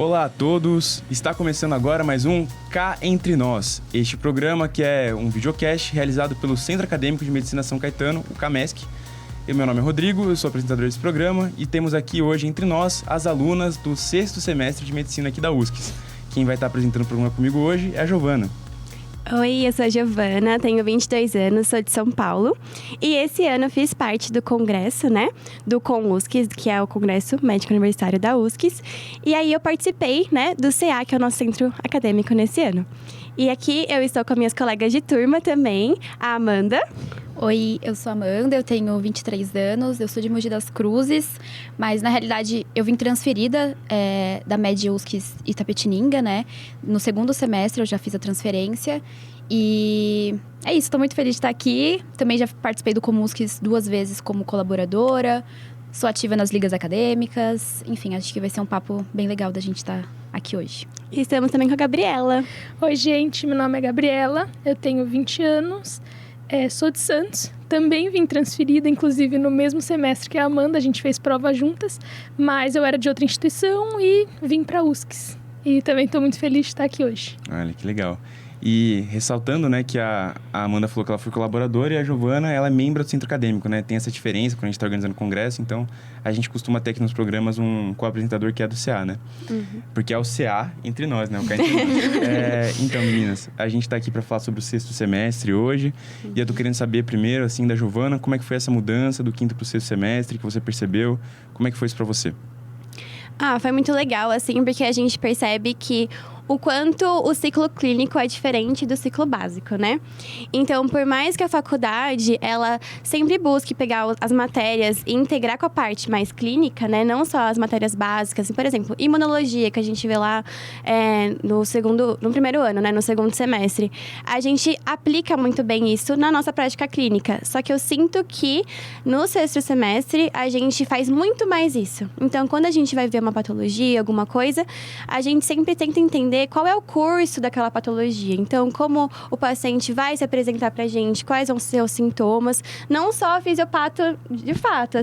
Olá a todos, está começando agora mais um Cá Entre Nós. Este programa que é um videocast realizado pelo Centro Acadêmico de Medicina São Caetano, o CAMESC. Meu nome é Rodrigo, eu sou apresentador desse programa e temos aqui hoje entre nós as alunas do 6º semestre de Medicina aqui da USCS. Quem vai estar apresentando o programa comigo hoje é a Giovana. Oi, eu sou a Giovana, tenho 22 anos, sou de São Paulo. E esse ano eu fiz parte do congresso, do CONUSCS, que é o Congresso Médico Universitário da USCS. E aí eu participei, do CA, que é o nosso centro acadêmico nesse ano. E aqui eu estou com minhas colegas de turma também, a Amanda. Oi, eu sou a Amanda, eu tenho 23 anos, eu sou de Mogi das Cruzes, mas na realidade eu vim transferida da MED USCS Itapetininga, No 2º semestre eu já fiz a transferência e é isso, estou muito feliz de estar aqui. Também já participei do COMUSCS 2 vezes como colaboradora, sou ativa nas ligas acadêmicas, enfim, acho que vai ser um papo bem legal da gente estar aqui hoje. E estamos também com a Gabriela. Oi, gente, meu nome é Gabriela, eu tenho 20 anos. Sou de Santos, também vim transferida, inclusive no mesmo semestre que a Amanda, a gente fez prova juntas, mas eu era de outra instituição e vim para a USCS. E também estou muito feliz de estar aqui hoje. Olha, que legal. E ressaltando, que a Amanda falou que ela foi colaboradora e a Giovana, ela é membro do centro acadêmico, Tem essa diferença quando a gente está organizando congresso, então a gente costuma ter aqui nos programas um co-apresentador que é do CA, Uhum. Porque é o CA entre nós, o CA entre nós. Então, meninas, a gente está aqui para falar sobre o 6º semestre hoje, e eu tô querendo saber primeiro, da Giovana, como é que foi essa mudança do 5º para o 6º semestre, que você percebeu, como é que foi isso para você? Foi muito legal, porque a gente percebe que o quanto o ciclo clínico é diferente do ciclo básico, Então, por mais que a faculdade, ela sempre busque pegar as matérias e integrar com a parte mais clínica, Não só as matérias básicas, por exemplo, imunologia, que a gente vê lá no primeiro ano, no 2º semestre. A gente aplica muito bem isso na nossa prática clínica. Só que eu sinto que no 6º semestre, a gente faz muito mais isso. Então, quando a gente vai ver uma patologia, alguma coisa, a gente sempre tenta entender qual é o curso daquela patologia. Então, como o paciente vai se apresentar pra gente, quais vão ser os sintomas, não só fisiopato de fato,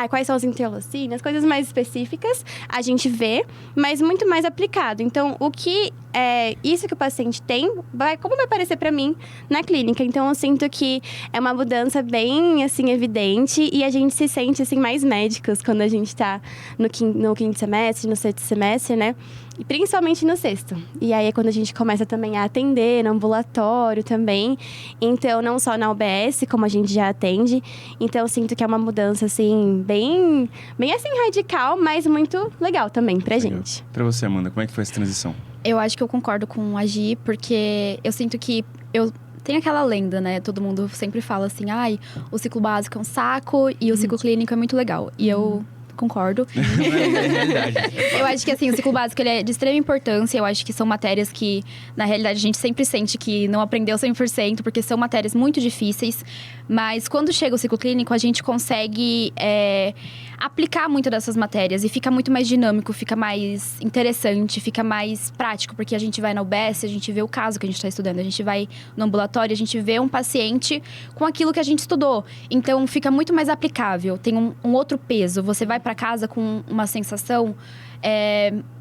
quais são as interleucinas, coisas mais específicas, a gente vê, mas muito mais aplicado. Então, o que é isso que o paciente tem, como vai aparecer pra mim na clínica. Então, eu sinto que é uma mudança bem, evidente, e a gente se sente, mais médicos quando a gente tá no 5º semestre, no 6º semestre, E principalmente no 6º. E aí é quando a gente começa também a atender no ambulatório também. Então, não só na UBS, como a gente já atende. Então, eu sinto que é uma mudança, bem radical, mas muito legal também pra gente. Pra você, Amanda, como é que foi essa transição? Eu acho que eu concordo com a Gi, porque eu sinto que tem aquela lenda, Todo mundo sempre fala assim, o ciclo básico é um saco e o ciclo clínico é muito legal. E eu concordo. É verdade. Eu acho que, o ciclo básico ele é de extrema importância. Eu acho que são matérias que, na realidade, a gente sempre sente que não aprendeu 100%, porque são matérias muito difíceis. Mas, quando chega o ciclo clínico, a gente consegue aplicar muito dessas matérias. E fica muito mais dinâmico, fica mais interessante, fica mais prático. Porque a gente vai na UBS, a gente vê o caso que a gente está estudando. A gente vai no ambulatório, a gente vê um paciente com aquilo que a gente estudou. Então, fica muito mais aplicável. Tem um outro peso. Você vai para casa com uma sensação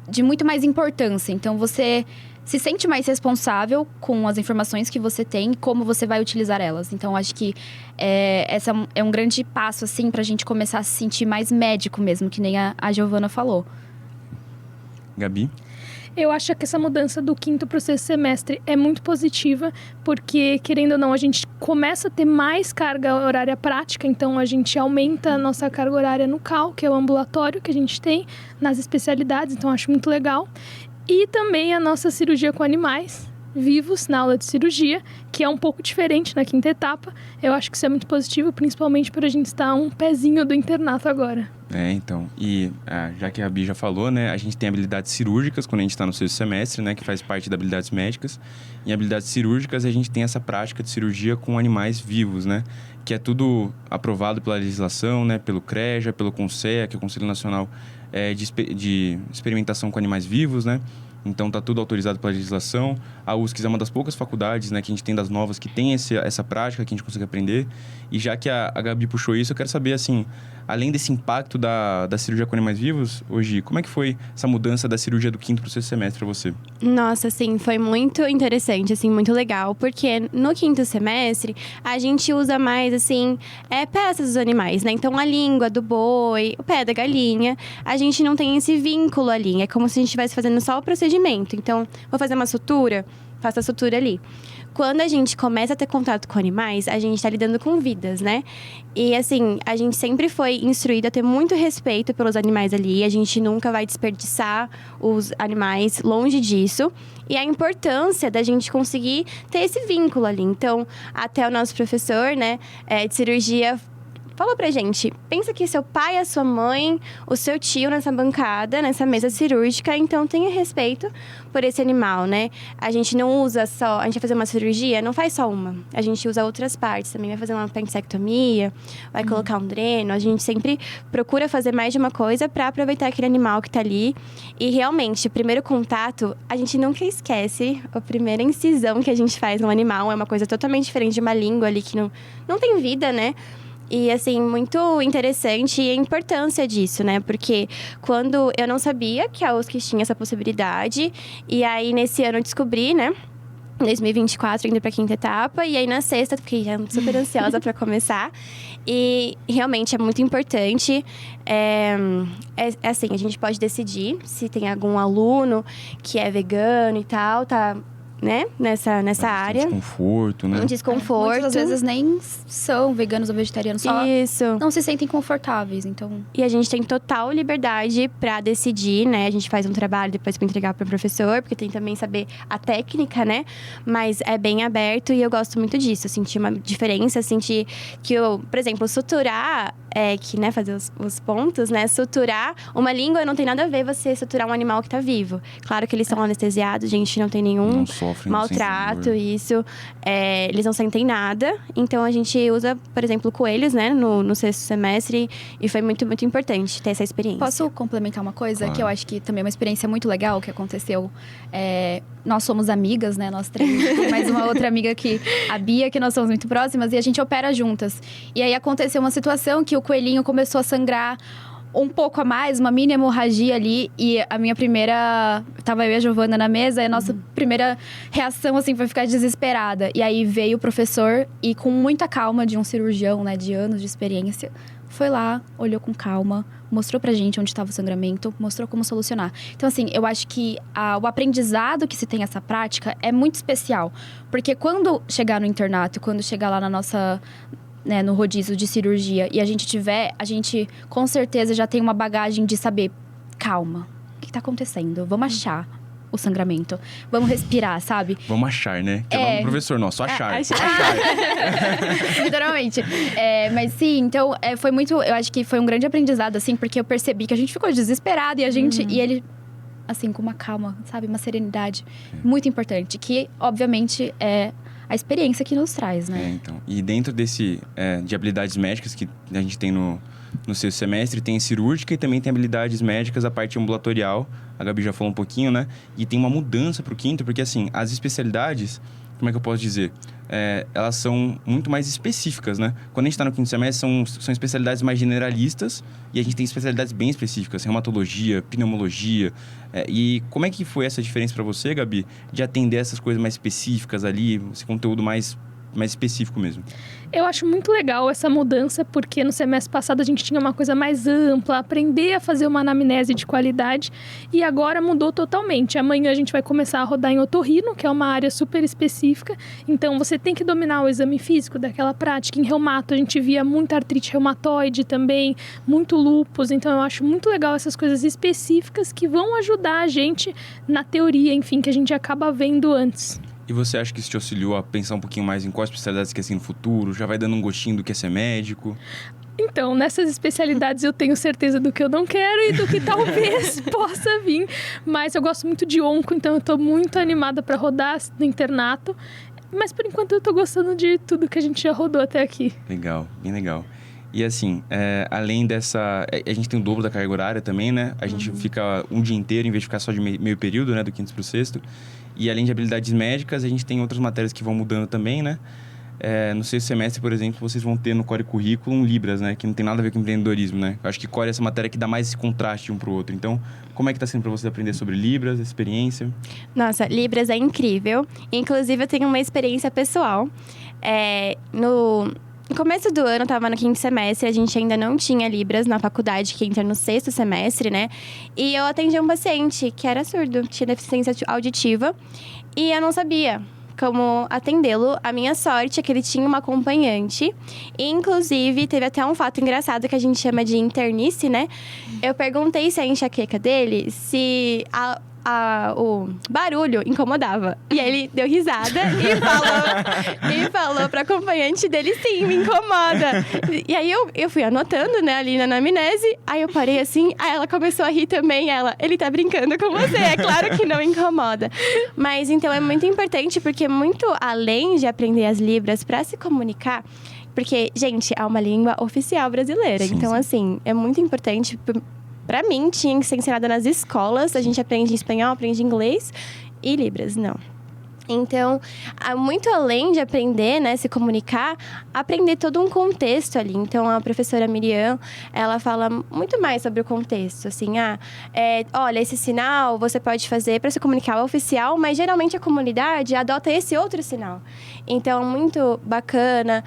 de muito mais importância. Então, você se sente mais responsável com as informações que você tem e como você vai utilizar elas. Então, acho que essa é um grande passo, pra gente começar a se sentir mais médico mesmo, que nem a Giovana falou. Gabi? Eu acho que essa mudança do 5º para o 6º semestre é muito positiva, porque, querendo ou não, a gente começa a ter mais carga horária prática, então a gente aumenta a nossa carga horária no CAL, que é o ambulatório que a gente tem nas especialidades, então acho muito legal. E também a nossa cirurgia com animais vivos na aula de cirurgia, que é um pouco diferente na 5ª etapa. Eu acho que isso é muito positivo, principalmente para a gente estar um pezinho do internato agora. Então, e já que a Bi já falou, a gente tem habilidades cirúrgicas quando a gente está no 6º semestre, que faz parte das habilidades médicas. Em habilidades cirúrgicas, a gente tem essa prática de cirurgia com animais vivos, que é tudo aprovado pela legislação, pelo CREJA, pelo CONSEA, que é o Conselho Nacional de Experimentação com Animais Vivos, Então tá tudo autorizado pela legislação. A USCS é uma das poucas faculdades, né, que a gente tem das novas que tem essa prática que a gente consegue aprender. E já que a Gabi puxou isso, eu quero saber, assim, além desse impacto da cirurgia com animais vivos, hoje, como é que foi essa mudança da cirurgia do 5º para o 6º semestre para você? Nossa, assim, foi muito interessante, assim, muito legal. Porque no 5º semestre, a gente usa mais, assim, peças dos animais, né? Então, a língua do boi, o pé da galinha, a gente não tem esse vínculo ali. É como se a gente estivesse fazendo só o procedimento. Então, vou fazer uma sutura, faço a sutura ali. Quando a gente começa a ter contato com animais, a gente tá lidando com vidas, né? E, assim, a gente sempre foi instruído a ter muito respeito pelos animais ali. A gente nunca vai desperdiçar os animais, longe disso. E a importância da gente conseguir ter esse vínculo ali. Então, até o nosso professor, né, de cirurgia falou pra gente, pensa que seu pai, a sua mãe, o seu tio nessa bancada, nessa mesa cirúrgica, então tenha respeito por esse animal, né? A gente não usa só, a gente vai fazer uma cirurgia, não faz só uma. A gente usa outras partes também, vai fazer uma apendicectomia, vai colocar um dreno. A gente sempre procura fazer mais de uma coisa pra aproveitar aquele animal que tá ali. E realmente, o primeiro contato, a gente nunca esquece a primeira incisão que a gente faz no animal. É uma coisa totalmente diferente de uma língua ali que não tem vida, né? E, assim, muito interessante a importância disso, né? Porque quando eu não sabia que a USCS tinha essa possibilidade, e aí nesse ano eu descobri, né? Em 2024, indo pra 5ª etapa. E aí, na 6ª, fiquei super ansiosa pra começar. E, realmente, é muito importante. Assim, a gente pode decidir se tem algum aluno que é vegano e tal, tá... né? Nessa área. Um desconforto, né? Um desconforto. Muitas vezes nem são veganos ou vegetarianos, só Isso. não se sentem confortáveis, então... E a gente tem total liberdade pra decidir, né? A gente faz um trabalho depois pra entregar pro professor, porque tem também saber a técnica, né? Mas é bem aberto e eu gosto muito disso. Eu senti uma diferença, senti que eu, por exemplo, suturar, né? Fazer os pontos, né? Suturar uma língua não tem nada a ver você suturar um animal que tá vivo. Claro que eles são anestesiados, a gente não tem nenhum... Não sofrem, maltrato, isso. Eles não sentem nada. Então, a gente usa, por exemplo, coelhos, né? No 6º semestre. E foi muito, muito importante ter essa experiência. Posso complementar uma coisa? Claro. Que eu acho que também é uma experiência muito legal que aconteceu. Nós somos amigas, né? Nós três. Tem mais uma outra amiga que a Bia, que nós somos muito próximas. E a gente opera juntas. E aí, aconteceu uma situação que o coelhinho começou a sangrar um pouco a mais, uma mini hemorragia ali. E a minha primeira... Tava eu e a Giovana na mesa. E a nossa primeira reação, assim, foi ficar desesperada. E aí, veio o professor e com muita calma de um cirurgião, né? De anos de experiência. Foi lá, olhou com calma. Mostrou pra gente onde estava o sangramento. Mostrou como solucionar. Então, assim, eu acho que o aprendizado que se tem essa prática é muito especial. Porque quando chegar no internato, quando chegar lá na nossa... né, no rodízio de cirurgia, e a gente com certeza já tem uma bagagem de saber, calma, o que tá acontecendo? Vamos achar o sangramento, vamos respirar, sabe? Vamos achar, né? Que é o nome do professor nosso, achar. Literalmente. Mas sim, então, foi muito, eu acho que foi um grande aprendizado, assim, porque eu percebi que a gente ficou desesperado, e a gente, e ele, assim, com uma calma, sabe? Uma serenidade muito importante, que, obviamente, é a experiência que nos traz, né? Então. E dentro desse de habilidades médicas que a gente tem no 6º semestre, tem cirúrgica e também tem habilidades médicas, a parte ambulatorial. A Gabi já falou um pouquinho, né? E tem uma mudança pro 5º, porque assim, as especialidades, como é que eu posso dizer? Elas são muito mais específicas, né? Quando a gente está no 5º semestre, são especialidades mais generalistas e a gente tem especialidades bem específicas, reumatologia, pneumologia. E como é que foi essa diferença para você, Gabi, de atender essas coisas mais específicas ali, esse conteúdo mais específico mesmo? Eu acho muito legal essa mudança, porque no semestre passado a gente tinha uma coisa mais ampla, aprender a fazer uma anamnese de qualidade, e agora mudou totalmente. Amanhã a gente vai começar a rodar em otorrino, que é uma área super específica, então você tem que dominar o exame físico daquela prática. Em reumato a gente via muita artrite reumatoide também, muito lúpus, então eu acho muito legal essas coisas específicas que vão ajudar a gente na teoria, enfim, que a gente acaba vendo antes. E você acha que isso te auxiliou a pensar um pouquinho mais em quais especialidades quer ser no futuro? Já vai dando um gostinho do que é ser médico? Então, nessas especialidades eu tenho certeza do que eu não quero e do que talvez possa vir. Mas eu gosto muito de onco, então eu tô muito animada para rodar no internato. Mas por enquanto eu tô gostando de tudo que a gente já rodou até aqui. Legal, bem legal. E assim, além dessa... A gente tem o dobro da carga horária também, né? A gente fica um dia inteiro, em vez de ficar só de meio período, né? Do quinto pro sexto. E além de habilidades médicas, a gente tem outras matérias que vão mudando também, né? No sexto semestre, por exemplo, vocês vão ter no Core Curriculum Libras, né? Que não tem nada a ver com empreendedorismo, né? Eu acho que Core é essa matéria que dá mais esse contraste um pro outro. Então, como é que tá sendo para vocês aprender sobre Libras, a experiência? Nossa, Libras é incrível. Inclusive, eu tenho uma experiência pessoal. No começo do ano, eu tava no quinto semestre, a gente ainda não tinha Libras na faculdade, que entra no sexto semestre, né? E eu atendi um paciente que era surdo, tinha deficiência auditiva, e eu não sabia como atendê-lo. A minha sorte é que ele tinha uma acompanhante. E, inclusive, teve até um fato engraçado que a gente chama de internice, né? Eu perguntei se a enxaqueca dele, se o barulho incomodava. E aí ele deu risada e falou pra acompanhante dele, sim, me incomoda. E aí eu fui anotando, né, ali na anamnese. Aí eu parei assim, aí ela começou a rir também. Ele tá brincando com você, é claro que não incomoda. Mas então é muito importante, porque muito além de aprender as Libras pra se comunicar, porque, gente, é uma língua oficial brasileira. Sim, então, sim. assim, é muito importante. Pra mim, tinha que ser ensinada nas escolas. A gente aprende espanhol, aprende inglês e Libras, não. Então, muito além de aprender, né, se comunicar, aprender todo um contexto ali. Então, a professora Miriam, ela fala muito mais sobre o contexto. Assim, olha, esse sinal você pode fazer para se comunicar oficial, mas geralmente a comunidade adota esse outro sinal. Então, muito bacana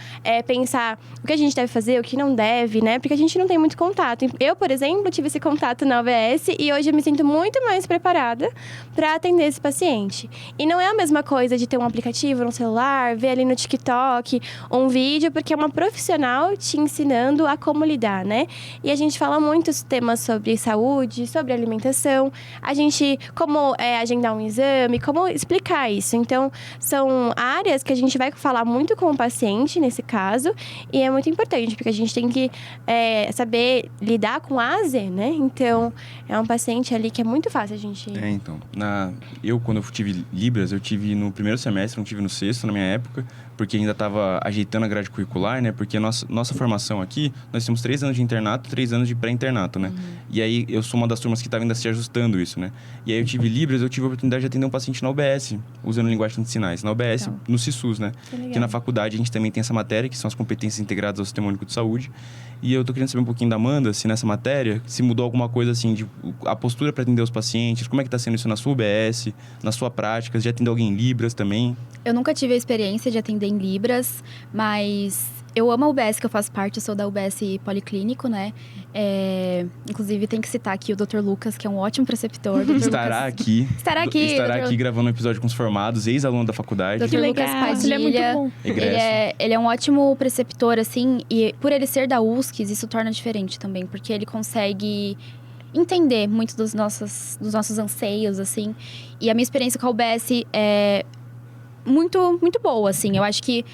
pensar o que a gente deve fazer, o que não deve, né? Porque a gente não tem muito contato. Eu, por exemplo, tive esse contato na UBS e hoje eu me sinto muito mais preparada para atender esse paciente. E não é a mesma coisa de ter um aplicativo no celular, ver ali no TikTok um vídeo, porque é uma profissional te ensinando a como lidar, né? E a gente fala muitos temas sobre saúde, sobre alimentação, como agendar um exame, como explicar isso. Então, são áreas que a gente vai falar muito com o paciente, nesse caso, e é muito importante, porque a gente tem que saber lidar com A a Z, né? Então, é um paciente ali que é muito fácil a gente... Então, quando eu tive Libras, eu tive no primeiro semestre, não tive no sexto, na minha época, porque ainda estava ajeitando a grade curricular, né? Porque a nossa formação aqui, nós temos 3 anos de internato, 3 anos de pré-internato, né? E aí, eu sou uma das turmas que estava ainda se ajustando isso, né? E aí, eu tive Libras, eu tive a oportunidade de atender um paciente na UBS, usando linguagem de sinais. Na UBS, no CISUS, né? Que na faculdade, a gente também tem essa matéria, que são as competências integradas ao Sistema Único de Saúde. E eu tô querendo saber um pouquinho da Amanda, se nessa matéria, se mudou alguma coisa, assim, de a postura para atender os pacientes, como é que tá sendo isso na sua UBS, na sua prática, já atendeu alguém em Libras também? Eu nunca tive a experiência de atender em Libras, mas eu amo a UBS que eu faço parte, eu sou da UBS Policlínico, né? Inclusive, tem que citar aqui o Dr. Lucas, que é um ótimo preceptor. Estará aqui gravando um episódio com os formados, ex-aluno da faculdade. Dr. Lucas Padilha. Ele é muito bom. Ele é um ótimo preceptor, assim, e por ele ser da USCS, isso torna diferente também, porque ele consegue entender muito dos nossos anseios, assim. E a minha experiência com a UBS é muito, muito boa, assim. Eu acho que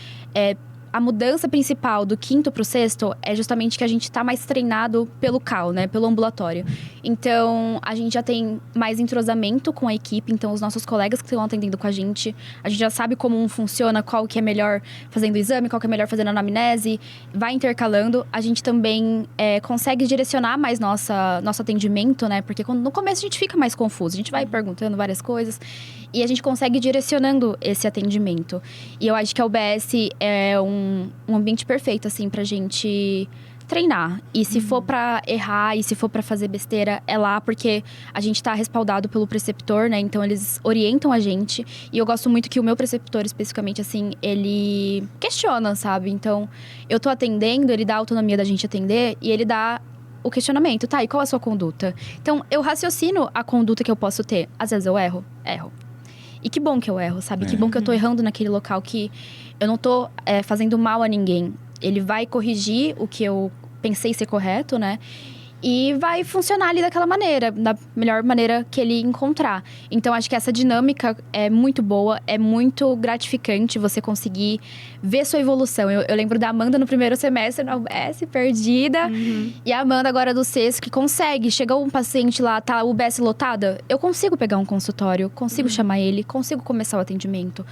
a mudança principal do quinto pro sexto é justamente que a gente tá mais treinado pelo CAL, né? Pelo ambulatório. Então, a gente já tem mais entrosamento com a equipe. Então, os nossos colegas que estão atendendo com a gente já sabe como um funciona, qual que é melhor fazendo o exame, qual que é melhor fazendo a anamnese. Vai intercalando. A gente também consegue direcionar mais nosso atendimento, né? Porque no começo a gente fica mais confuso. A gente vai perguntando várias coisas. E a gente consegue ir direcionando esse atendimento. E eu acho que a UBS é um ambiente perfeito, assim, pra gente treinar. E se for pra errar e se for pra fazer besteira, é lá, porque a gente tá respaldado pelo preceptor, né? Então, eles orientam a gente. E eu gosto muito que o meu preceptor, especificamente, assim, ele questiona, sabe? Então, eu tô atendendo, ele dá a autonomia da gente atender e ele dá o questionamento. Tá, e qual a sua conduta? Então, eu raciocino a conduta que eu posso ter. Às vezes eu erro. E que bom que eu erro, sabe? Que bom que eu tô errando naquele local, que eu não tô fazendo mal a ninguém. Ele vai corrigir o que eu pensei ser correto, né? e vai funcionar ali daquela maneira, da melhor maneira que ele encontrar. Então, acho que essa dinâmica é muito boa, é muito gratificante você conseguir ver sua evolução. Eu lembro da Amanda no primeiro semestre na UBS, perdida. E a Amanda agora do sexto, que consegue. Chegou um paciente lá, tá a UBS lotada, eu consigo pegar um consultório, consigo chamar ele, consigo começar o atendimento.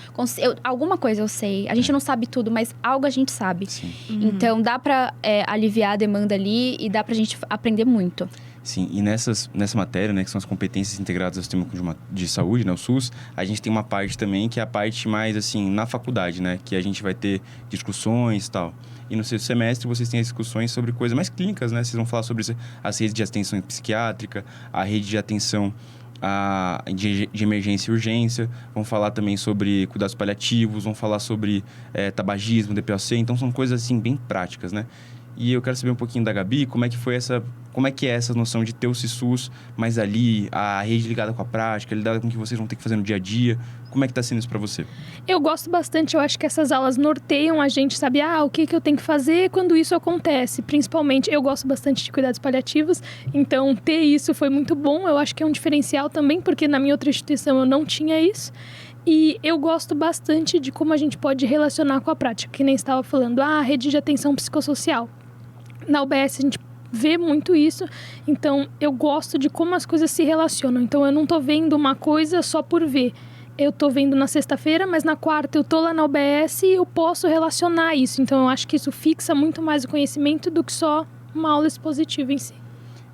Alguma coisa eu sei. A gente não sabe tudo, mas algo a gente sabe. Então, dá pra aliviar a demanda ali e dá pra gente aprender muito. Sim, e nessa matéria, né, que são as competências integradas ao sistema de saúde, né, o SUS, a gente tem uma parte também que é a parte mais, assim, na faculdade, né, que a gente vai ter discussões e tal. E no sexto semestre vocês têm as discussões sobre coisas mais clínicas, né, vocês vão falar sobre as redes de atenção psiquiátrica, a rede de atenção de emergência e urgência, vão falar também sobre cuidados paliativos, vão falar sobre tabagismo, DPOC, então são coisas, assim, bem práticas, né. E eu quero saber um pouquinho da Gabi, como é que é essa noção de ter o CISUS, mas ali, a rede ligada com a prática, ligada com o que vocês vão ter que fazer no dia a dia. Como é que tá sendo isso pra você? Eu gosto bastante, eu acho que essas aulas norteiam a gente, sabe? O que eu tenho que fazer quando isso acontece. Principalmente, eu gosto bastante de cuidados paliativos, então ter isso foi muito bom. Eu acho que é um diferencial também, porque na minha outra instituição eu não tinha isso. E eu gosto bastante de como a gente pode relacionar com a prática, que nem estava falando, a rede de atenção psicossocial. Na UBS a gente vê muito isso, então eu gosto de como as coisas se relacionam. Então eu não tô vendo uma coisa só por ver. Eu tô vendo na sexta-feira, mas na quarta eu tô lá na UBS e eu posso relacionar isso. Então eu acho que isso fixa muito mais o conhecimento do que só uma aula expositiva em si.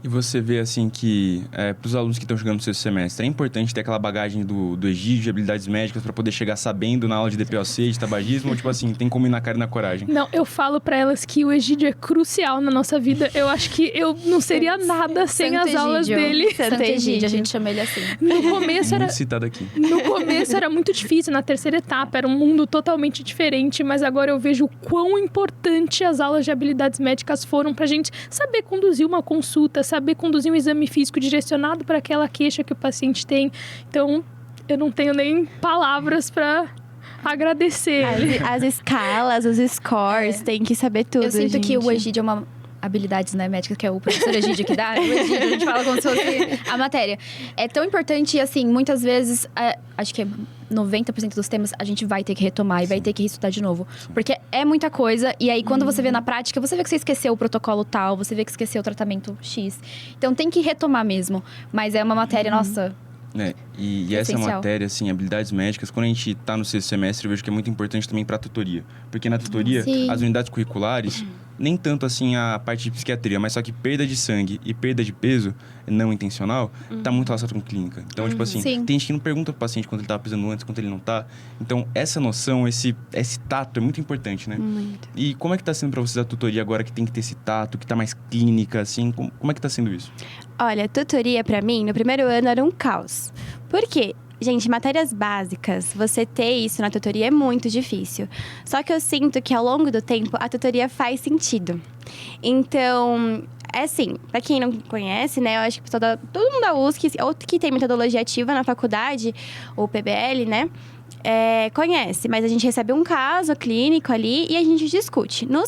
E você vê, assim, que para os alunos que estão chegando no seu semestre, é importante ter aquela bagagem do Egídio de habilidades médicas para poder chegar sabendo na aula de DPOC, de tabagismo, ou tipo assim, tem como ir na cara e na coragem? Não, eu falo para elas que o Egídio é crucial na nossa vida. Eu acho que eu não seria nada sem as aulas dele. Santo Egídio, a gente chama ele assim. No começo era... Muito citado aqui. No começo era muito difícil, na terceira etapa era um mundo totalmente diferente, mas agora eu vejo o quão importante as aulas de habilidades médicas foram pra gente saber conduzir uma consulta, saber conduzir um exame físico direcionado para aquela queixa que o paciente tem. Então, eu não tenho nem palavras para agradecer. As escalas, os scores, tem que saber tudo, Eu sinto gente. que o Egídio é uma... habilidades, né, médicas, que é o professor Egídio que dá. O Egídio, a gente fala como se fosse a matéria. É tão importante, assim, muitas vezes, acho que 90% dos temas a gente vai ter que retomar e vai ter que estudar de novo. Porque é muita coisa, e aí quando você vê na prática, você vê que você esqueceu o protocolo tal, você vê que esqueceu o tratamento X. Então tem que retomar mesmo. Mas é uma matéria, nossa... E essa matéria, assim, habilidades médicas, quando a gente tá no sexto semestre, eu vejo que é muito importante também pra tutoria. Porque na tutoria, as unidades curriculares, nem tanto assim a parte de psiquiatria, mas só que perda de sangue e perda de peso não intencional, tá muito relacionado com clínica. Então, tipo assim, tem gente que não pergunta pro paciente quanto ele tava pesando antes, quanto ele não tá. Então, essa noção, esse tato é muito importante, né? Muito. E como é que tá sendo pra vocês a tutoria agora que tem que ter esse tato, que tá mais clínica, assim? Como é que tá sendo isso? Olha, tutoria pra mim, no primeiro ano era um caos. Por quê? Gente, matérias básicas, você ter isso na tutoria é muito difícil. Só que eu sinto que ao longo do tempo, a tutoria faz sentido. Então, é assim, pra quem não conhece, né, eu acho que todo mundo da USC, ou que tem metodologia ativa na faculdade, ou PBL, né, conhece, mas a gente recebe um caso clínico ali e a gente discute. No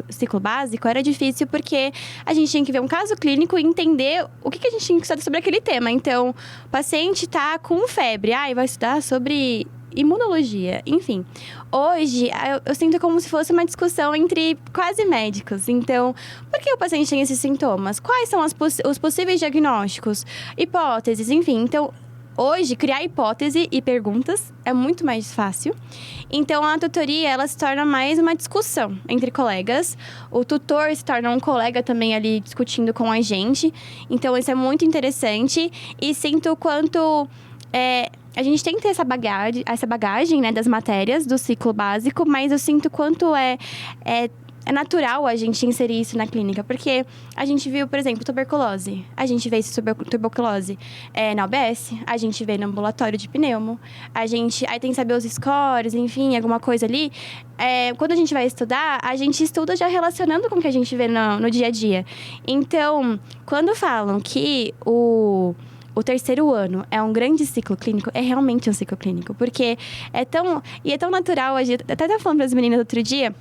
ciclo básico era difícil porque a gente tinha que ver um caso clínico e entender o que a gente tinha que estudar sobre aquele tema. Então, o paciente tá com febre, vai estudar sobre imunologia, enfim. Hoje, eu sinto como se fosse uma discussão entre quase médicos. Então, por que o paciente tem esses sintomas? Quais são os possíveis diagnósticos? Hipóteses, enfim. Então, hoje, criar hipótese e perguntas é muito mais fácil. Então, a tutoria, ela se torna mais uma discussão entre colegas. O tutor se torna um colega também ali discutindo com a gente. Então, isso é muito interessante. E sinto o quanto a gente tem que ter essa bagagem, né, das matérias do ciclo básico. Mas eu sinto o quanto é natural a gente inserir isso na clínica, porque a gente viu, por exemplo, tuberculose. A gente vê isso sobre tuberculose na UBS, a gente vê no ambulatório de pneumo, aí tem que saber os scores, enfim, alguma coisa ali. Quando a gente vai estudar, a gente estuda já relacionando com o que a gente vê no dia a dia. Então, quando falam que o terceiro ano é um grande ciclo clínico, é realmente um ciclo clínico, porque é tão natural. Até estava falando para as meninas outro dia,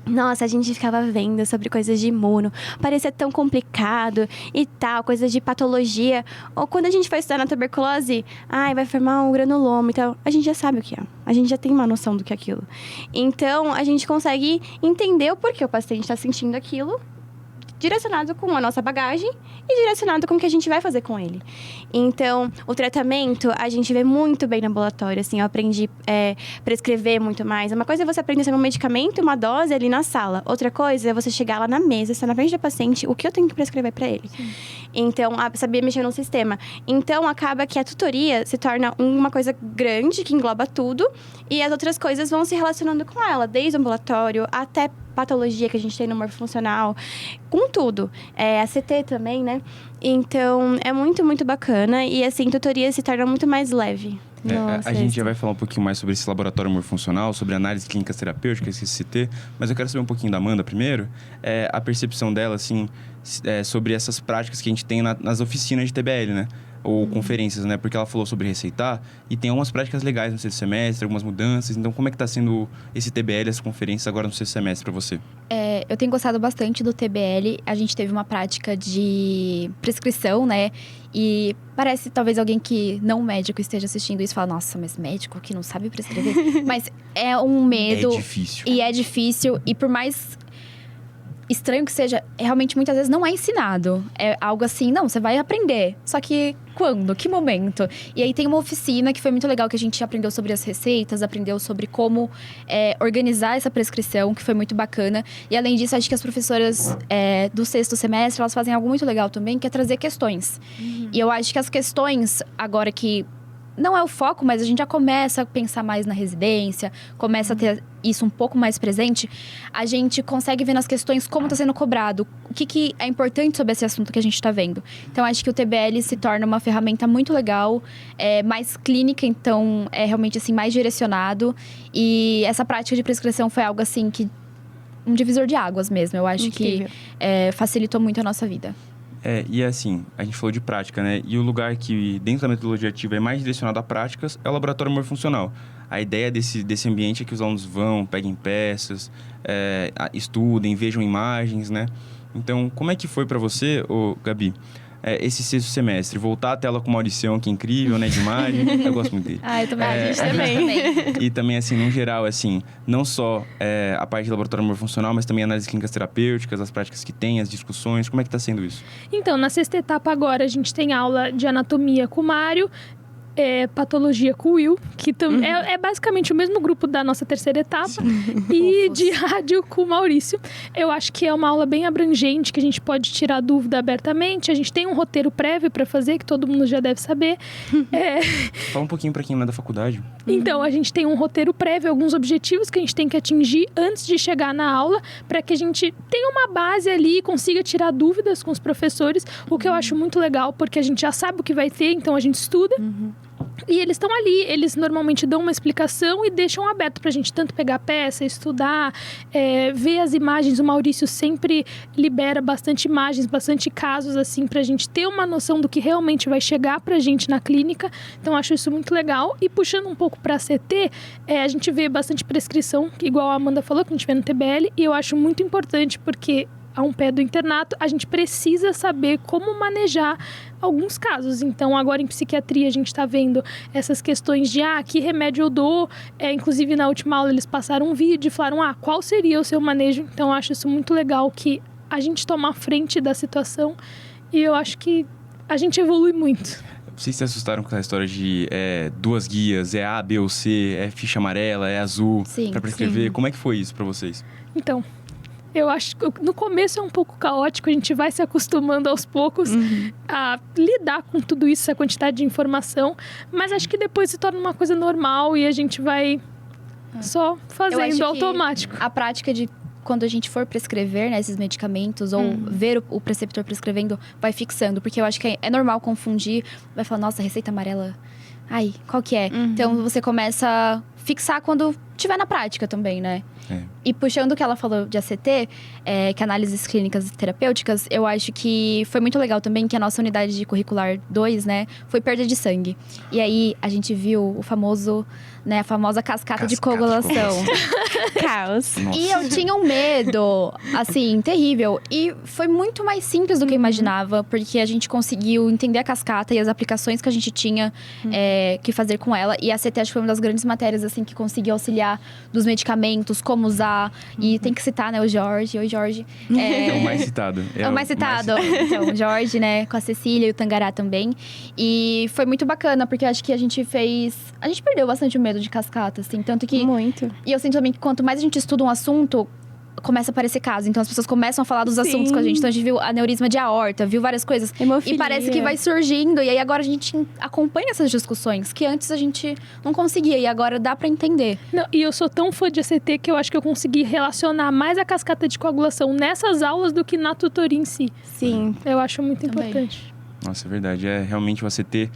Nossa, a gente ficava vendo sobre coisas de imuno, parecia tão complicado e tal, coisas de patologia. Ou quando a gente foi estudar na tuberculose, vai formar um granuloma e tal, a gente já sabe o que é. A gente já tem uma noção do que é aquilo. Então, a gente consegue entender o porquê o paciente está sentindo aquilo, direcionado com a nossa bagagem e direcionado com o que a gente vai fazer com ele. Então, o tratamento, a gente vê muito bem no ambulatório, assim, eu aprendi prescrever muito mais. Uma coisa é você aprender sobre um medicamento, uma dose ali na sala. Outra coisa é você chegar lá na mesa, estar na frente do paciente, o que eu tenho que prescrever para ele. Sim. Então, saber mexer no sistema. Então, acaba que a tutoria se torna uma coisa grande, que engloba tudo, e as outras coisas vão se relacionando com ela, desde o ambulatório até patologia que a gente tem no morfofuncional, com tudo. A CT também, né? Então, é muito, muito bacana. E, assim, tutoria se torna muito mais leve. A gente já vai falar um pouquinho mais sobre esse laboratório morfofuncional, sobre análise clínicas terapêuticas, esse CT. Mas eu quero saber um pouquinho da Amanda primeiro. A percepção dela, assim, sobre essas práticas que a gente tem nas oficinas de TBL, né? Ou conferências, né? Porque ela falou sobre receitar e tem algumas práticas legais no sexto semestre, algumas mudanças. Então, como é que está sendo esse TBL, essa conferência agora no sexto semestre para você? Eu tenho gostado bastante do TBL. A gente teve uma prática de prescrição, né? E parece talvez alguém que não médico esteja assistindo isso e fala, nossa, mas médico que não sabe prescrever? Mas é um medo. É difícil. E é difícil. E por mais estranho que seja, realmente muitas vezes não é ensinado. É algo assim, não, você vai aprender. Só que quando? Que momento? E aí tem uma oficina que foi muito legal, que a gente aprendeu sobre as receitas, aprendeu sobre como organizar essa prescrição, que foi muito bacana. E além disso, acho que as professoras do sexto semestre, elas fazem algo muito legal também, que é trazer questões. E eu acho que as questões, agora que não é o foco, mas a gente já começa a pensar mais na residência, começa a ter isso um pouco mais presente, a gente consegue ver nas questões como está sendo cobrado, o que é importante sobre esse assunto que a gente está vendo. Então, acho que o TBL se torna uma ferramenta muito legal, mais clínica, então é realmente assim, mais direcionado. E essa prática de prescrição foi algo assim que um divisor de águas mesmo. Eu acho Incrível. Que facilitou muito a nossa vida. E assim, a gente falou de prática, né? E o lugar que, dentro da metodologia ativa, é mais direcionado a práticas é o laboratório morfofuncional. A ideia desse ambiente é que os alunos vão, peguem peças, estudem, vejam imagens, né? Então, como é que foi para você, Gabi, esse sexto semestre? Voltar à tela com uma audição que é incrível, né? De imagem. Eu gosto muito dele. Eu também. A gente também. E também, assim, no geral, assim, não só a parte de laboratório morfofuncional, mas também análise clínicas terapêuticas, as práticas que tem, as discussões. Como é que está sendo isso? Então, na sexta etapa agora, a gente tem aula de anatomia com o Mário, patologia com o Will, que é basicamente o mesmo grupo da nossa terceira etapa, e de rádio com o Maurício. Eu acho que é uma aula bem abrangente, que a gente pode tirar dúvida abertamente. A gente tem um roteiro prévio para fazer, que todo mundo já deve saber. Fala um pouquinho para quem não é da faculdade. Então, a gente tem um roteiro prévio, alguns objetivos que a gente tem que atingir antes de chegar na aula, para que a gente tenha uma base ali e consiga tirar dúvidas com os professores, o que eu acho muito legal, porque a gente já sabe o que vai ter, então a gente estuda. E eles estão ali, eles normalmente dão uma explicação e deixam aberto pra gente tanto pegar peça, estudar, ver as imagens. O Maurício sempre libera bastante imagens, bastante casos, assim, pra gente ter uma noção do que realmente vai chegar pra gente na clínica. Então, acho isso muito legal. E puxando um pouco pra CT, a gente vê bastante prescrição, igual a Amanda falou, que a gente vê no TBL, e eu acho muito importante porque a um pé do internato, a gente precisa saber como manejar alguns casos. Então, agora em psiquiatria, a gente está vendo essas questões de, que remédio eu dou. Inclusive, na última aula, eles passaram um vídeo e falaram, qual seria o seu manejo? Então, eu acho isso muito legal, que a gente toma a frente da situação. E eu acho que a gente evolui muito. Vocês se assustaram com essa história de 2 guias, A, B ou C, é ficha amarela, é azul, para prescrever? Sim. Como é que foi isso para vocês? Então, eu acho que no começo é um pouco caótico, a gente vai se acostumando aos poucos a lidar com tudo isso, essa quantidade de informação, mas acho que depois se torna uma coisa normal e a gente vai só fazendo automático. A prática de quando a gente for prescrever, né, esses medicamentos ou ver o preceptor prescrevendo, vai fixando, porque eu acho que é normal confundir, vai falar, nossa, receita amarela, qual que é? Então você começa a fixar quando tiver na prática também, né? É. E puxando o que ela falou de ACT, que é análises clínicas terapêuticas, eu acho que foi muito legal também que a nossa unidade de curricular 2, né, foi perda de sangue. E aí a gente viu o famoso, né, a famosa cascata de coagulação. Caos. Nossa. E eu tinha um medo, assim, terrível. E foi muito mais simples do que eu imaginava, porque a gente conseguiu entender a cascata e as aplicações que a gente tinha que fazer com ela. E a CT acho que foi uma das grandes matérias, assim, que conseguiu auxiliar dos medicamentos, como usar. E tem que citar, né, o Jorge. Oi, Jorge. É o mais citado. É o mais citado. Então, o Jorge, né, com a Cecília e o Tangará também. E foi muito bacana, porque acho que a gente perdeu bastante o medo de cascata, assim. Tanto que... Muito. E eu sinto também que quanto mais a gente estuda um assunto, começa a aparecer caso. Então, as pessoas começam a falar dos assuntos com a gente. Então, a gente viu aneurisma de aorta, viu várias coisas. Hemofilia. E parece que vai surgindo. E aí, agora a gente acompanha essas discussões. Que antes a gente não conseguia. E agora dá pra entender. Não, e eu sou tão fã de ACT que eu acho que eu consegui relacionar mais a cascata de coagulação nessas aulas do que na tutoria em si. Sim. Eu acho muito Também. importante. Nossa, é verdade. É realmente o ACT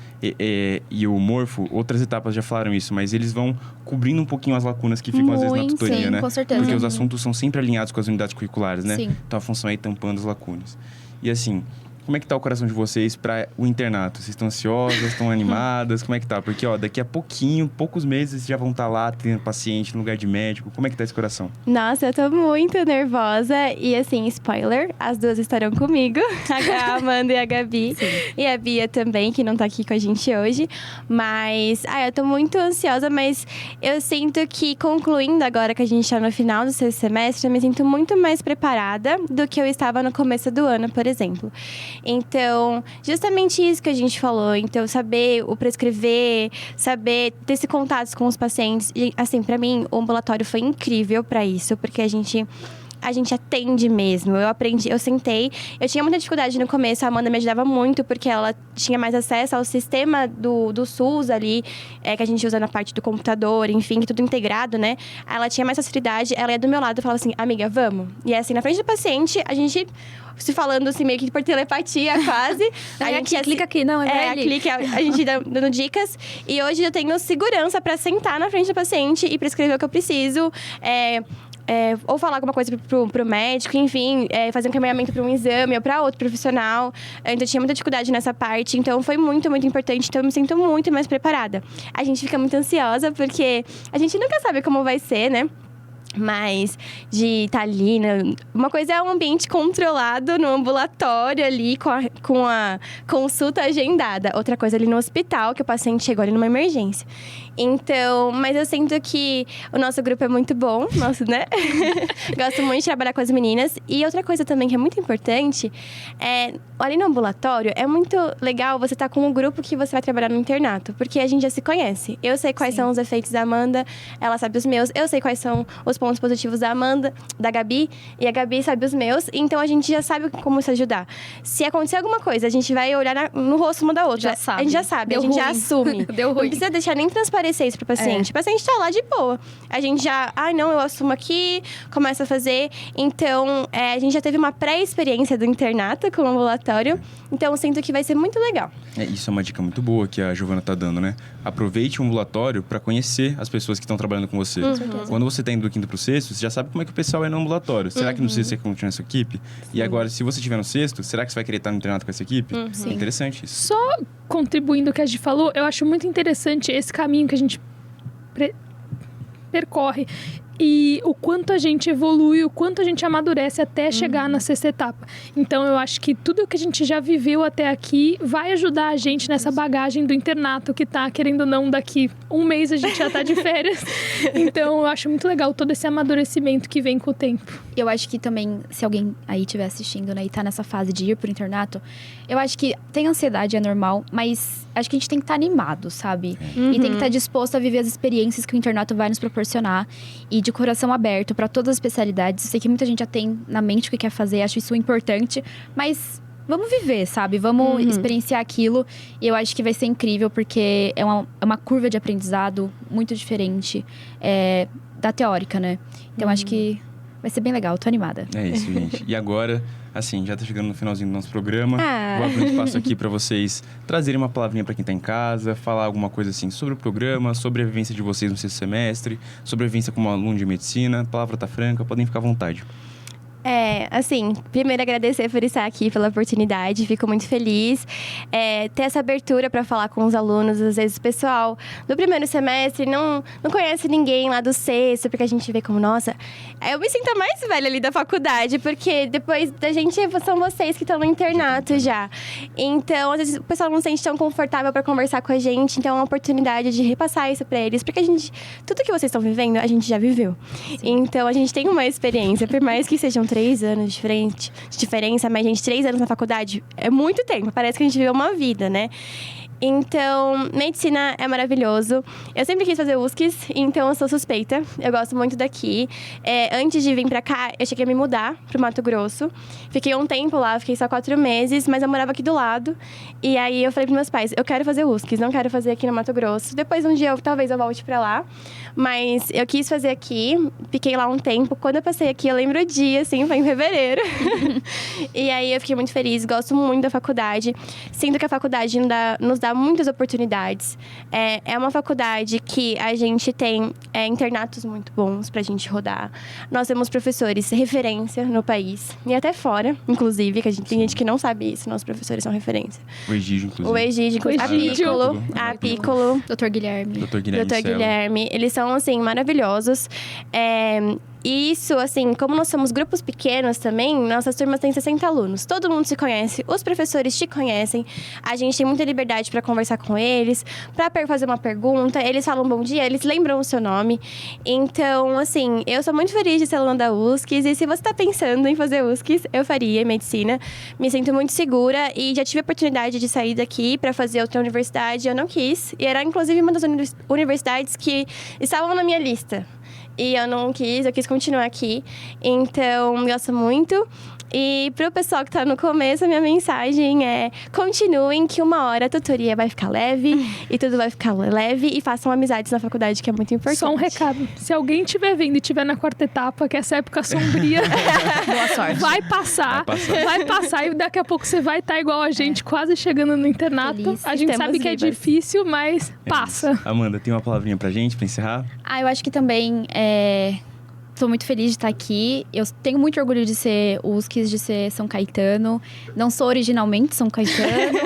e o Morfo, outras etapas já falaram isso, mas eles vão cobrindo um pouquinho as lacunas que ficam às vezes na Muito, tutoria, sim, né? com certeza. Porque os assuntos são sempre alinhados com as unidades curriculares, né? Sim. Então a função é ir tampando as lacunas. E assim, como é que tá o coração de vocês para o internato? Vocês estão ansiosas, estão animadas? Como é que tá? Porque, ó, daqui a poucos meses, vocês já vão estar lá tendo paciente no lugar de médico. Como é que tá esse coração? Nossa, eu tô muito nervosa. E assim, spoiler, as duas estarão comigo. A Amanda e a Gabi. E a Bia também, que não tá aqui com a gente hoje. Mas, eu tô muito ansiosa, mas eu sinto que concluindo agora que a gente tá no final do sexto semestre, eu me sinto muito mais preparada do que eu estava no começo do ano, por exemplo. Então, justamente isso que a gente falou. Então, saber o prescrever, saber ter esse contato com os pacientes. E, assim, pra mim, o ambulatório foi incrível pra isso, porque a gente atende mesmo. Eu sentei. Eu tinha muita dificuldade no começo, a Amanda me ajudava muito, porque ela tinha mais acesso ao sistema do SUS ali, que a gente usa na parte do computador, enfim, tudo integrado, né? Ela tinha mais facilidade, ela ia do meu lado e falava assim, amiga, vamos. E assim, na frente do paciente, a gente se falando assim, meio que por telepatia, quase. A gente clica aqui, não, clica, a gente dando dicas. E hoje eu tenho segurança pra sentar na frente do paciente e prescrever o que eu preciso. Ou falar alguma coisa pro médico, enfim, fazer um encaminhamento para um exame ou para outro profissional. Então, eu tinha muita dificuldade nessa parte. Então, foi muito, muito importante. Então, eu me sinto muito mais preparada. A gente fica muito ansiosa, porque a gente nunca sabe como vai ser, né? Mas de estar ali, né? Uma coisa é um ambiente controlado no ambulatório ali, com a consulta agendada. Outra coisa ali no hospital, que o paciente chegou ali numa emergência. Então, mas eu sinto que o nosso grupo é muito bom, né? Gosto muito de trabalhar com as meninas. E outra coisa também que é muito importante, ali no ambulatório, é muito legal você estar com um grupo que você vai trabalhar no internato. Porque a gente já se conhece. Eu sei quais são os efeitos da Amanda, ela sabe os meus. Eu sei quais são os pontos positivos da Amanda, da Gabi, e a Gabi sabe os meus, então a gente já sabe como se ajudar. Se acontecer alguma coisa, a gente vai olhar no rosto uma da outra. Já sabe. A gente já sabe, Deu a gente ruim. já assume. Deu ruim. Não precisa deixar nem transparecer isso pro paciente. O paciente tá lá de boa. A gente já, não, eu assumo aqui, começa a fazer. Então, a gente já teve uma pré-experiência do internato com o ambulatório, então eu sinto que vai ser muito legal. Isso é uma dica muito boa que a Giovana tá dando, né? Aproveite o ambulatório para conhecer as pessoas que estão trabalhando com você. Quando você tá indo do quinto pro sexto, você já sabe como é que o pessoal é no ambulatório. Será que no sexto você continua essa equipe? Sim. E agora, se você estiver no sexto, será que você vai querer estar no internato com essa equipe? É interessante isso. Só contribuindo o que a gente falou, eu acho muito interessante esse caminho que a gente percorre. E o quanto a gente evolui, o quanto a gente amadurece até chegar na sexta etapa. Então, eu acho que tudo que a gente já viveu até aqui vai ajudar a gente nessa bagagem do internato que tá, querendo ou não, daqui um mês a gente já tá de férias. Então, eu acho muito legal todo esse amadurecimento que vem com o tempo. Eu acho que também, se alguém aí estiver assistindo, né, e tá nessa fase de ir pro internato, eu acho que tem ansiedade, é normal, mas acho que a gente tem que estar animado, sabe? E tem que estar disposto a viver as experiências que o internato vai nos proporcionar. E de coração aberto para todas as especialidades. Eu sei que muita gente já tem na mente o que quer fazer, acho isso importante, mas vamos viver, sabe? Vamos experienciar aquilo. E eu acho que vai ser incrível, porque é uma curva de aprendizado muito diferente da teórica, né? Então, acho que Vai ser bem legal, tô animada. É isso, gente. E agora, assim, já tá chegando no finalzinho do nosso programa. Ah. Vou abrir um espaço aqui para vocês trazerem uma palavrinha para quem tá em casa, falar alguma coisa assim sobre o programa, sobre a vivência de vocês no sexto semestre, sobre a vivência como aluno de medicina. A palavra tá franca, podem ficar à vontade. Assim, primeiro agradecer por estar aqui, pela oportunidade, fico muito feliz. Ter essa abertura para falar com os alunos, às vezes o pessoal do primeiro semestre não conhece ninguém lá do sexto, porque a gente vê como, nossa, eu me sinto a mais velha ali da faculdade, porque depois da gente são vocês que estão no internato já. Então, às vezes o pessoal não se sente tão confortável para conversar com a gente, então é uma oportunidade de repassar isso para eles, porque tudo que vocês estão vivendo, a gente já viveu. Então, a gente tem uma experiência, por mais que sejam 3 anos de diferença, mas, gente, 3 anos na faculdade é muito tempo. Parece que a gente viveu uma vida, né? Então, medicina é maravilhoso. Eu sempre quis fazer USCs, então eu sou suspeita. Eu gosto muito daqui. Antes de vir pra cá, eu cheguei a me mudar pro Mato Grosso. Fiquei um tempo lá, fiquei só 4 meses, mas eu morava aqui do lado. E aí eu falei pros meus pais, eu quero fazer USCs, não quero fazer aqui no Mato Grosso. Depois, um dia, talvez eu volte pra lá. Mas eu quis fazer aqui, fiquei lá um tempo. Quando eu passei aqui, eu lembro o dia, assim, foi em fevereiro. E aí eu fiquei muito feliz, gosto muito da faculdade. Sinto que a faculdade nos dá muitas oportunidades. É uma faculdade que a gente tem internatos muito bons pra gente rodar. Nós temos professores referência no país e até fora, inclusive, que tem gente que não sabe isso, nossos professores são referência. O Egídio, inclusive. O Egídio, a Piccolo. Doutor Guilherme. Doutor Guilherme. Eles são, assim, maravilhosos. E isso, assim, como nós somos grupos pequenos também, nossas turmas têm 60 alunos. Todo mundo se conhece, os professores te conhecem. A gente tem muita liberdade para conversar com eles, para fazer uma pergunta. Eles falam bom dia, eles lembram o seu nome. Então, assim, eu sou muito feliz de ser aluna da USCs. E se você tá pensando em fazer USCs, eu faria medicina. Me sinto muito segura e já tive a oportunidade de sair daqui para fazer outra universidade. Eu não quis. E era, inclusive, uma das universidades que estavam na minha lista. E eu não quis, eu quis continuar aqui. Então, gosto muito. E pro pessoal que tá no começo, a minha mensagem é: continuem, que uma hora a tutoria vai ficar leve e tudo vai ficar leve, e façam amizades na faculdade, que é muito importante. Só um recado: se alguém estiver vendo e estiver na 4ª etapa, que essa época sombria, Boa sorte. vai passar e daqui a pouco você vai estar igual a gente, quase chegando no internato. Feliz. A gente Estamos sabe que é vivas. difícil, mas passa. Amanda, tem uma palavrinha pra gente, pra encerrar? Eu acho que também estou muito feliz de estar aqui. Eu tenho muito orgulho de ser USCs, de ser São Caetano. Não sou originalmente São Caetano.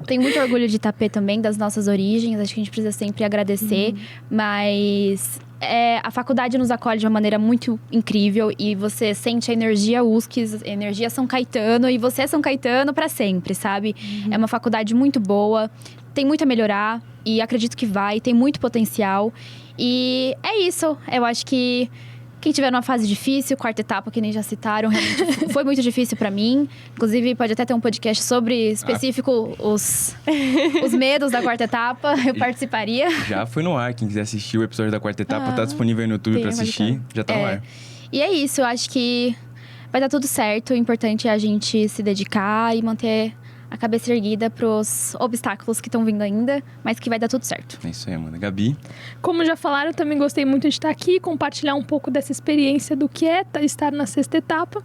Tenho muito orgulho de Itapê também, das nossas origens. Acho que a gente precisa sempre agradecer. Mas a faculdade nos acolhe de uma maneira muito incrível. E você sente a energia USCs, a energia São Caetano. E você é São Caetano para sempre, sabe? É uma faculdade muito boa. Tem muito a melhorar. E acredito que vai. Tem muito potencial. E é isso. Eu acho que quem tiver numa fase difícil, 4ª etapa, que nem já citaram, realmente foi muito difícil pra mim. Inclusive, pode até ter um podcast sobre específico os medos da 4ª etapa. Eu participaria. Já foi no ar. Quem quiser assistir o episódio da 4ª etapa, tá disponível aí no YouTube pra assistir. Já tá no ar. E é isso, eu acho que vai dar tudo certo. O importante é a gente se dedicar e manter a cabeça erguida pros obstáculos que estão vindo ainda, mas que vai dar tudo certo. É isso aí, Amanda. Gabi? Como já falaram, eu também gostei muito de estar aqui, compartilhar um pouco dessa experiência do que é estar na 6ª etapa.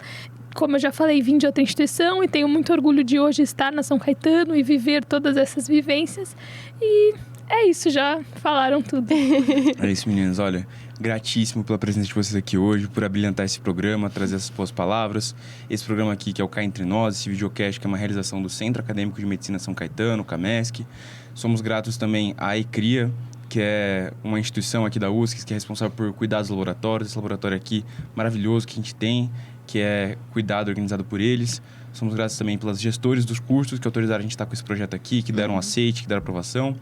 Como eu já falei, vim de outra instituição e tenho muito orgulho de hoje estar na São Caetano e viver todas essas vivências. E é isso, já falaram tudo. É isso, meninas. Olha, gratíssimo pela presença de vocês aqui hoje, por abrilhantar esse programa, trazer essas boas palavras. Esse programa aqui, que é o Cá Entre Nós, esse videocast, que é uma realização do Centro Acadêmico de Medicina São Caetano, o CAMESC. Somos gratos também à ECRIA, que é uma instituição aqui da USC, que é responsável por cuidar dos laboratórios. Esse laboratório aqui maravilhoso que a gente tem, que é cuidado organizado por eles. Somos gratos também pelas gestores dos cursos que autorizaram a gente estar com esse projeto aqui, que deram aceite, que deram aprovação.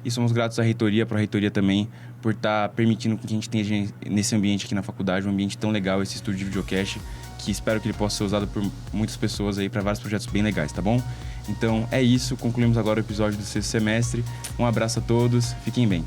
E somos gratos à reitoria, para a reitoria também, por estar permitindo que a gente tenha nesse ambiente aqui na faculdade, um ambiente tão legal, esse estúdio de videocast, que espero que ele possa ser usado por muitas pessoas aí para vários projetos bem legais, tá bom? Então é isso, concluímos agora o episódio do 6º semestre. Um abraço a todos, fiquem bem.